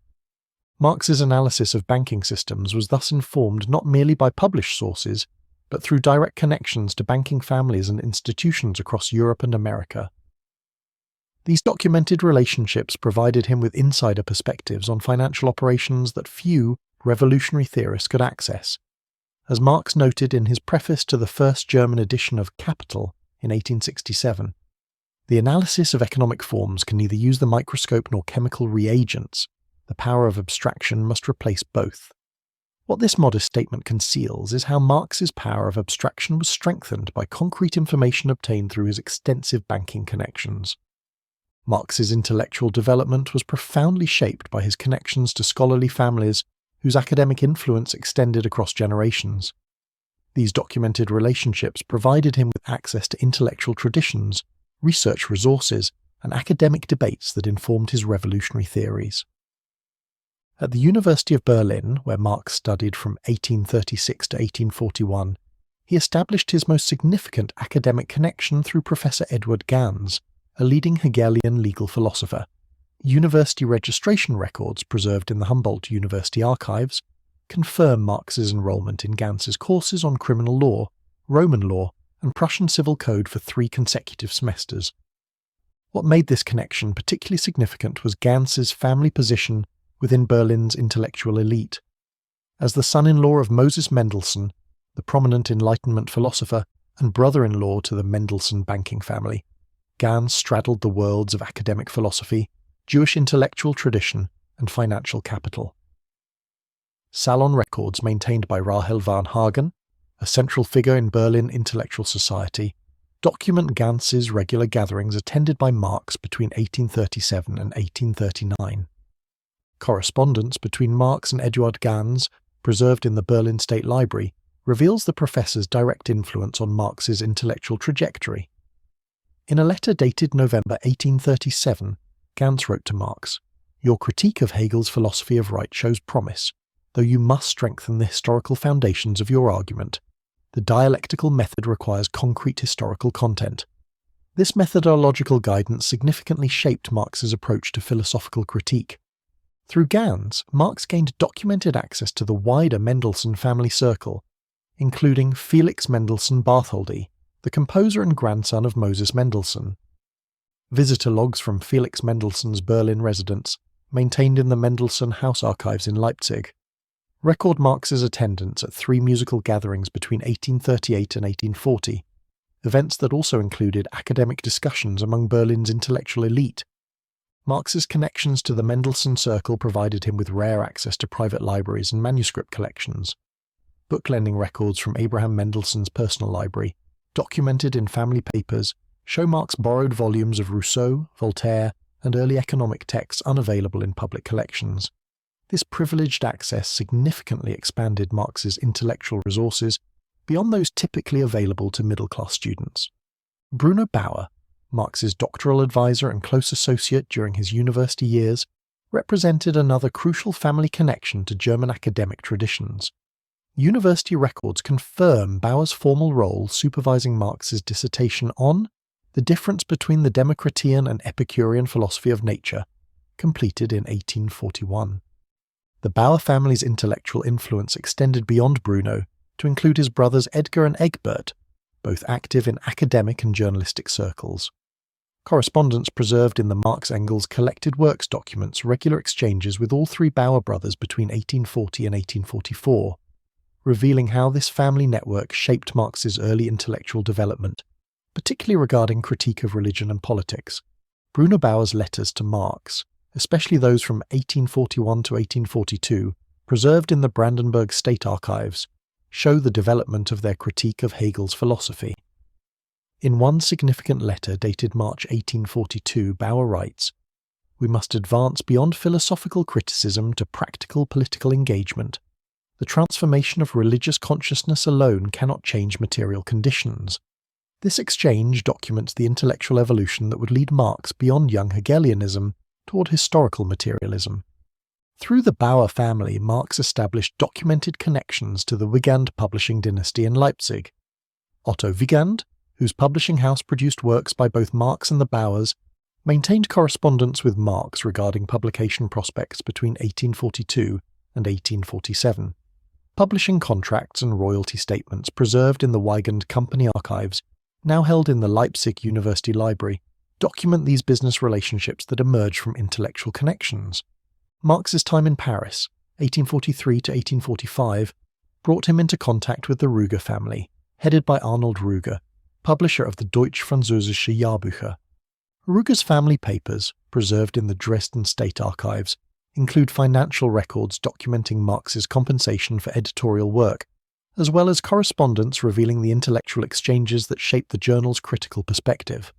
Marx's analysis of banking systems was thus informed not merely by published sources, but through direct connections to banking families and institutions across Europe and America. These documented relationships provided him with insider perspectives on financial operations that few revolutionary theorists could access. As Marx noted in his preface to the first German edition of Capital in 1867, the analysis of economic forms can neither use the microscope nor chemical reagents. The power of abstraction must replace both. What this modest statement conceals is how Marx's power of abstraction was strengthened by concrete information obtained through his extensive banking connections. Marx's intellectual development was profoundly shaped by his connections to scholarly families whose academic influence extended across generations. These documented relationships provided him with access to intellectual traditions, research resources, and academic debates that informed his revolutionary theories. At the University of Berlin, where Marx studied from 1836 to 1841, he established his most significant academic connection through Professor Edward Gans, a leading Hegelian legal philosopher. University registration records preserved in the Humboldt University archives confirm Marx's enrollment in Gans's courses on criminal law, Roman law, and Prussian civil code for 3 consecutive semesters. What made this connection particularly significant was Gans's family position within Berlin's intellectual elite. As the son-in-law of Moses Mendelssohn, the prominent Enlightenment philosopher and brother-in-law to the Mendelssohn banking family, Gans straddled the worlds of academic philosophy, Jewish intellectual tradition, and financial capital. Salon records maintained by Rahel Varnhagen, a central figure in Berlin intellectual society, document Ganz's regular gatherings attended by Marx between 1837 and 1839. Correspondence between Marx and Eduard Ganz, preserved in the Berlin State Library, reveals the professor's direct influence on Marx's intellectual trajectory. In a letter dated November 1837, Ganz wrote to Marx, "Your critique of Hegel's philosophy of right shows promise, though you must strengthen the historical foundations of your argument. The dialectical method requires concrete historical content." This methodological guidance significantly shaped Marx's approach to philosophical critique. Through Ganz, Marx gained documented access to the wider Mendelssohn family circle, including Felix Mendelssohn Bartholdy, the composer and grandson of Moses Mendelssohn. Visitor logs from Felix Mendelssohn's Berlin residence, maintained in the Mendelssohn House archives in Leipzig, record Marx's attendance at 3 musical gatherings between 1838 and 1840, events that also included academic discussions among Berlin's intellectual elite. Marx's connections to the Mendelssohn circle provided him with rare access to private libraries and manuscript collections. Book-lending records from Abraham Mendelssohn's personal library, documented in family papers, show Marx borrowed volumes of Rousseau, Voltaire, and early economic texts unavailable in public collections. This privileged access significantly expanded Marx's intellectual resources beyond those typically available to middle-class students. Bruno Bauer, Marx's doctoral advisor and close associate during his university years, represented another crucial family connection to German academic traditions. University records confirm Bauer's formal role supervising Marx's dissertation on The Difference Between the Democritean and Epicurean Philosophy of Nature, completed in 1841. The Bauer family's intellectual influence extended beyond Bruno to include his brothers Edgar and Egbert, both active in academic and journalistic circles. Correspondence preserved in the Marx-Engels collected works documents regular exchanges with all 3 Bauer brothers between 1840 and 1844, revealing how this family network shaped Marx's early intellectual development, particularly regarding critique of religion and politics. Bruno Bauer's letters to Marx, especially those from 1841 to 1842, preserved in the Brandenburg State Archives, show the development of their critique of Hegel's philosophy. In one significant letter dated March 1842, Bauer writes, "We must advance beyond philosophical criticism to practical political engagement. The transformation of religious consciousness alone cannot change material conditions." This exchange documents the intellectual evolution that would lead Marx beyond young Hegelianism toward historical materialism. Through the Bauer family, Marx established documented connections to the Wigand publishing dynasty in Leipzig. Otto Wigand, whose publishing house produced works by both Marx and the Bauers, maintained correspondence with Marx regarding publication prospects between 1842 and 1847. Publishing contracts and royalty statements preserved in the Wigand Company archives, now held in the Leipzig University Library, document these business relationships that emerge from intellectual connections. Marx's time in Paris, 1843 to 1845, brought him into contact with the Ruger family, headed by Arnold Ruger, publisher of the Deutsch-Französische Jahrbücher. Ruger's family papers, preserved in the Dresden State Archives, include financial records documenting Marx's compensation for editorial work, as well as correspondence revealing the intellectual exchanges that shaped the journal's critical perspective.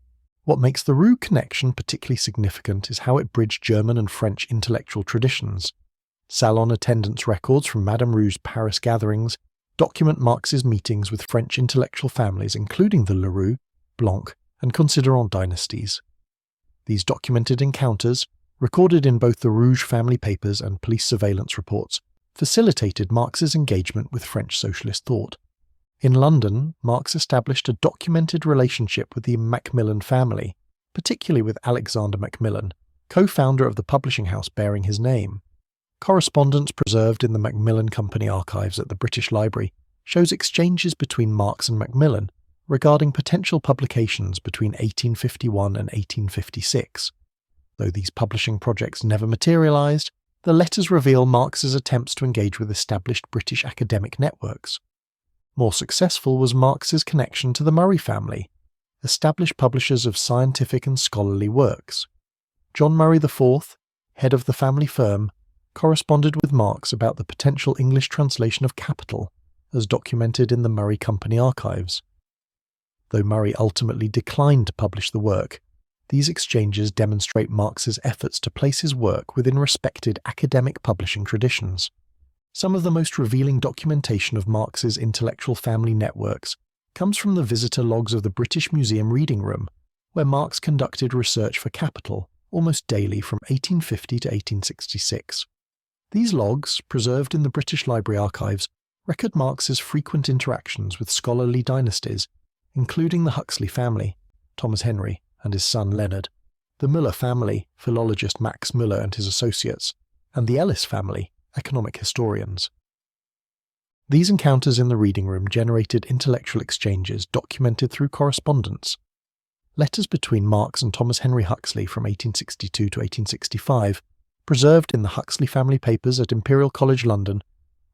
What makes the Ruge connection particularly significant is how it bridged German and French intellectual traditions. Salon attendance records from Madame Ruge's Paris gatherings document Marx's meetings with French intellectual families including the Leroux, Blanc, and Considerant dynasties. These documented encounters, recorded in both the Rouge family papers and police surveillance reports, facilitated Marx's engagement with French socialist thought. In London, Marx established a documented relationship with the Macmillan family, particularly with Alexander Macmillan, co-founder of the publishing house bearing his name. Correspondence preserved in the Macmillan Company archives at the British Library shows exchanges between Marx and Macmillan regarding potential publications between 1851 and 1856. Though these publishing projects never materialised, the letters reveal Marx's attempts to engage with established British academic networks. More successful was Marx's connection to the Murray family, established publishers of scientific and scholarly works. John Murray IV, head of the family firm, corresponded with Marx about the potential English translation of Capital, as documented in the Murray Company archives. though Murray ultimately declined to publish the work. These exchanges demonstrate Marx's efforts to place his work within respected academic publishing traditions. Some of the most revealing documentation of Marx's intellectual family networks comes from the visitor logs of the British Museum Reading Room, where Marx conducted research for Capital almost daily from 1850 to 1866. These logs, preserved in the British Library archives, record Marx's frequent interactions with scholarly dynasties, including the Huxley family, Thomas Henry and his son Leonard, the Müller family, philologist Max Müller and his associates, and the Ellis family, economic historians. These encounters in the reading room generated intellectual exchanges documented through correspondence. Letters between Marx and Thomas Henry Huxley from 1862 to 1865, preserved in the Huxley family papers at Imperial College London,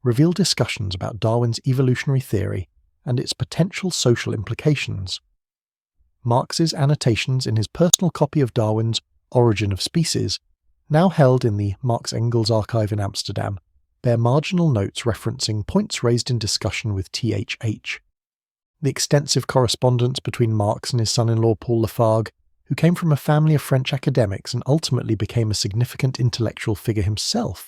reveal discussions about Darwin's evolutionary theory and its potential social implications. Marx's annotations in his personal copy of Darwin's Origin of Species, now held in the Marx Engels archive in Amsterdam, bear marginal notes referencing points raised in discussion with T.H.H. The extensive correspondence between Marx and his son-in-law Paul Lafargue, who came from a family of French academics and ultimately became a significant intellectual figure himself,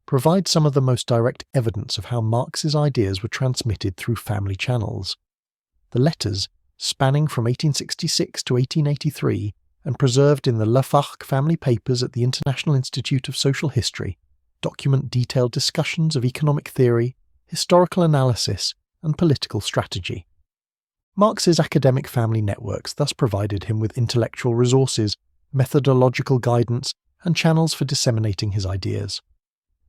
provides some of the most direct evidence of how Marx's ideas were transmitted through family channels. The letters, spanning from 1866 to 1883 and preserved in the Lafargue family papers at the International Institute of Social History, document detailed discussions of economic theory, historical analysis, and political strategy. Marx's academic family networks thus provided him with intellectual resources, methodological guidance, and channels for disseminating his ideas.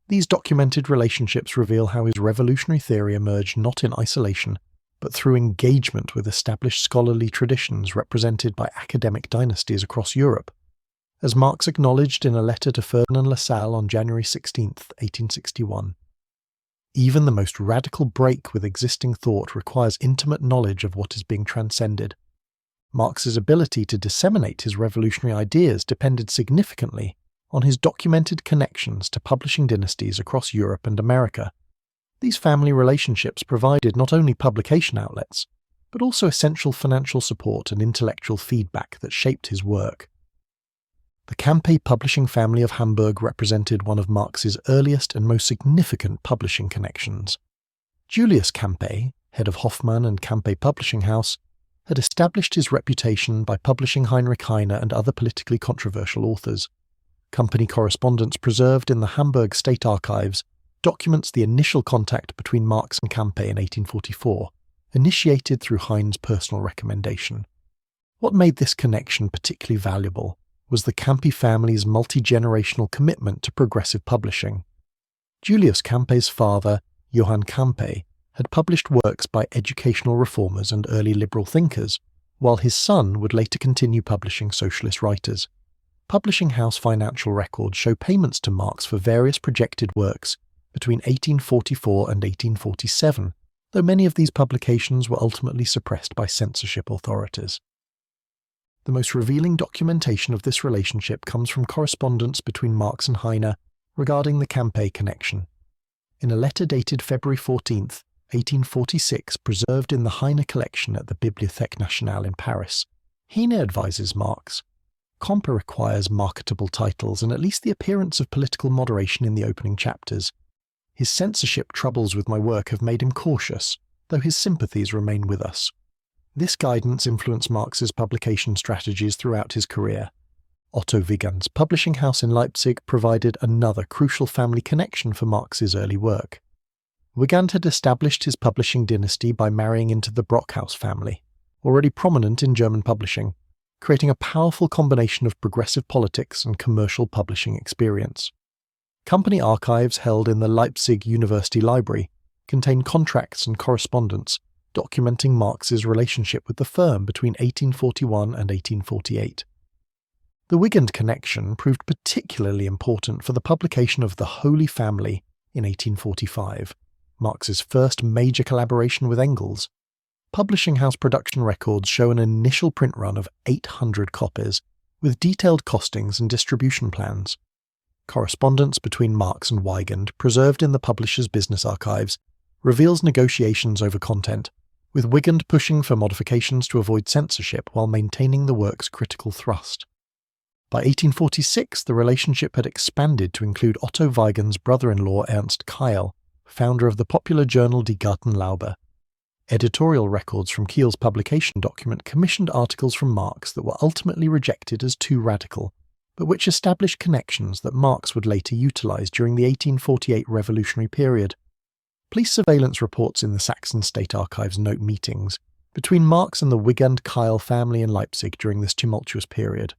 These documented relationships reveal how his revolutionary theory emerged not in isolation, but through engagement with established scholarly traditions represented by academic dynasties across Europe. As Marx acknowledged in a letter to Ferdinand Lassalle on January 16, 1861, even the most radical break with existing thought requires intimate knowledge of what is being transcended. Marx's ability to disseminate his revolutionary ideas depended significantly on his documented connections to publishing dynasties across Europe and America. These family relationships provided not only publication outlets, but also essential financial support and intellectual feedback that shaped his work. The Campe publishing family of Hamburg represented one of Marx's earliest and most significant publishing connections. Julius Campe, head of Hoffmann and Campe Publishing House, had established his reputation by publishing Heinrich Heine and other politically controversial authors. Company correspondence preserved in the Hamburg State Archives documents the initial contact between Marx and Campe in 1844, initiated through Heine's personal recommendation. What made this connection particularly valuable was the Campe family's multi-generational commitment to progressive publishing. Julius Campe's father, Johann Campe, had published works by educational reformers and early liberal thinkers, while his son would later continue publishing socialist writers. Publishing house financial records show payments to Marx for various projected works between 1844 and 1847, though many of these publications were ultimately suppressed by censorship authorities. The most revealing documentation of this relationship comes from correspondence between Marx and Heine regarding the Campe connection. In a letter dated February 14, 1846, preserved in the Heine collection at the Bibliothèque Nationale in Paris, Heine advises Marx, "Campe requires marketable titles and at least the appearance of political moderation in the opening chapters. His censorship troubles with my work have made him cautious, though his sympathies remain with us." This guidance influenced Marx's publication strategies throughout his career. Otto Wigand's publishing house in Leipzig provided another crucial family connection for Marx's early work. Wigand had established his publishing dynasty by marrying into the Brockhaus family, already prominent in German publishing, creating a powerful combination of progressive politics and commercial publishing experience. Company archives held in the Leipzig University Library contain contracts and correspondence documenting Marx's relationship with the firm between 1841 and 1848. The Wigand connection proved particularly important for the publication of The Holy Family in 1845, Marx's first major collaboration with Engels. Publishing house production records show an initial print run of 800 copies, with detailed costings and distribution plans. Correspondence between Marx and Wigand, preserved in the publisher's business archives, reveals negotiations over content, with Wigand pushing for modifications to avoid censorship while maintaining the work's critical thrust. By 1846, the relationship had expanded to include Otto Weigand's brother-in-law Ernst Keil, founder of the popular journal Die Gartenlaube. Editorial records from Keil's publication document commissioned articles from Marx that were ultimately rejected as too radical, but which established connections that Marx would later utilize during the 1848 revolutionary period. Police surveillance reports in the Saxon State Archives note meetings between Marx and the Wigand-Keil family in Leipzig during this tumultuous period.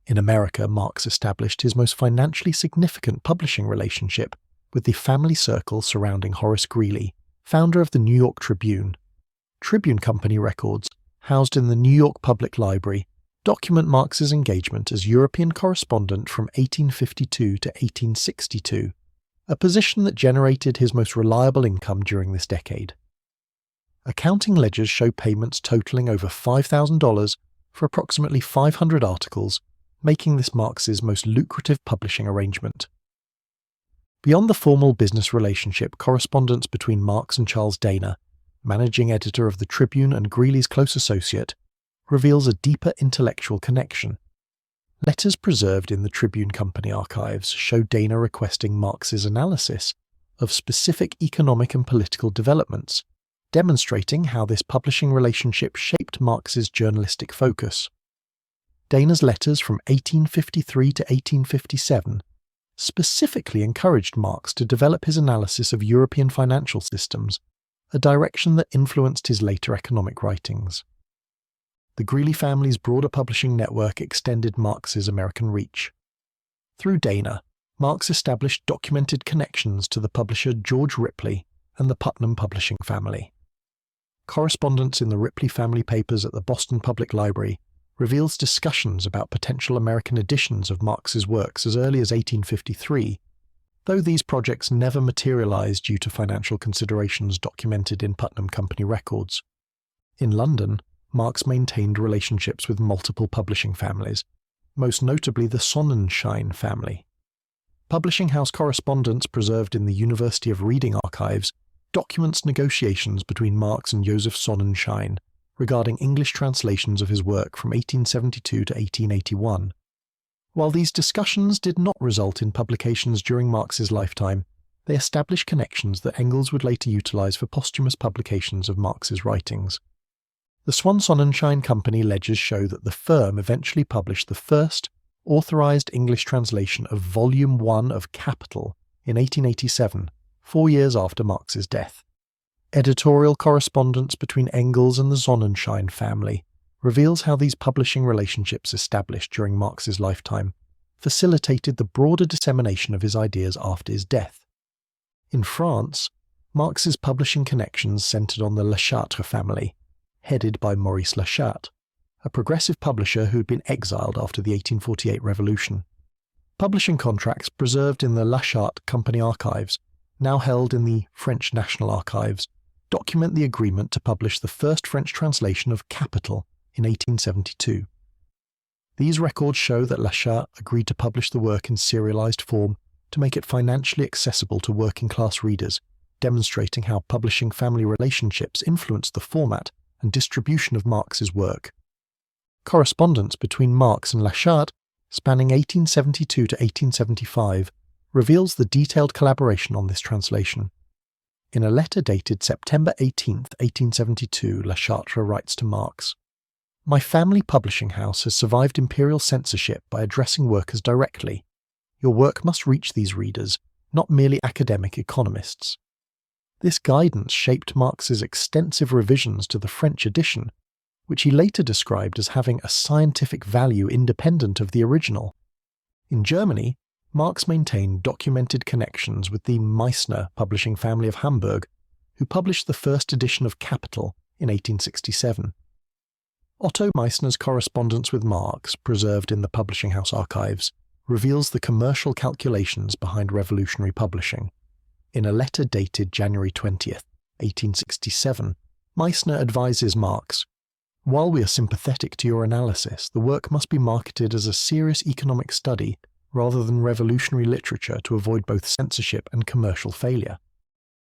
In America, Marx established his most financially significant publishing relationship with the family circle surrounding Horace Greeley, founder of the New York Tribune. Tribune Company records, housed in the New York Public Library, document Marx's engagement as European correspondent from 1852 to 1862, a position that generated his most reliable income during this decade. Accounting ledgers show payments totaling over $5,000 for approximately 500 articles, making this Marx's most lucrative publishing arrangement. Beyond the formal business relationship, correspondence between Marx and Charles Dana, managing editor of the Tribune and Greeley's close associate, reveals a deeper intellectual connection. Letters preserved in the Tribune Company archives show Dana requesting Marx's analysis of specific economic and political developments, demonstrating how this publishing relationship shaped Marx's journalistic focus. Dana's letters from 1853 to 1857 specifically encouraged Marx to develop his analysis of European financial systems, a direction that influenced his later economic writings. The Greeley family's broader publishing network extended Marx's American reach. Through Dana, Marx established documented connections to the publisher George Ripley and the Putnam publishing family. Correspondence in the Ripley family papers at the Boston Public Library reveals discussions about potential American editions of Marx's works as early as 1853, though these projects never materialized due to financial considerations documented in Putnam Company records. In London, Marx maintained relationships with multiple publishing families, most notably the Sonnenschein family. Publishing house correspondence preserved in the University of Reading archives documents negotiations between Marx and Joseph Sonnenschein regarding English translations of his work from 1872 to 1881. While these discussions did not result in publications during Marx's lifetime, they established connections that Engels would later utilize for posthumous publications of Marx's writings. The Sonnenschein Company ledgers show that the firm eventually published the first authorized English translation of Volume 1 of Capital in 1887, 4 years after Marx's death. Editorial correspondence between Engels and the Sonnenschein family reveals how these publishing relationships established during Marx's lifetime facilitated the broader dissemination of his ideas after his death. In France, Marx's publishing connections centered on the Lachâtre family, headed by Maurice Lachâtre, a progressive publisher who had been exiled after the 1848 revolution. Publishing contracts preserved in the Lachâtre Company archives, now held in the French National Archives, document the agreement to publish the first French translation of Capital in 1872. These records show that Lachâtre agreed to publish the work in serialized form to make it financially accessible to working-class readers, demonstrating how publishing family relationships influenced the format and distribution of Marx's work. Correspondence between Marx and Lachâtre, spanning 1872 to 1875, reveals the detailed collaboration on this translation. In a letter dated September 18, 1872, Lachâtre writes to Marx, "My family publishing house has survived imperial censorship by addressing workers directly. Your work must reach these readers, not merely academic economists." This guidance shaped Marx's extensive revisions to the French edition, which he later described as having a scientific value independent of the original. In Germany, Marx maintained documented connections with the Meissner publishing family of Hamburg, who published the first edition of Capital in 1867. Otto Meissner's correspondence with Marx, preserved in the publishing house archives, reveals the commercial calculations behind revolutionary publishing. In a letter dated January 20th, 1867, Meissner advises Marx, "While we are sympathetic to your analysis, the work must be marketed as a serious economic study rather than revolutionary literature to avoid both censorship and commercial failure."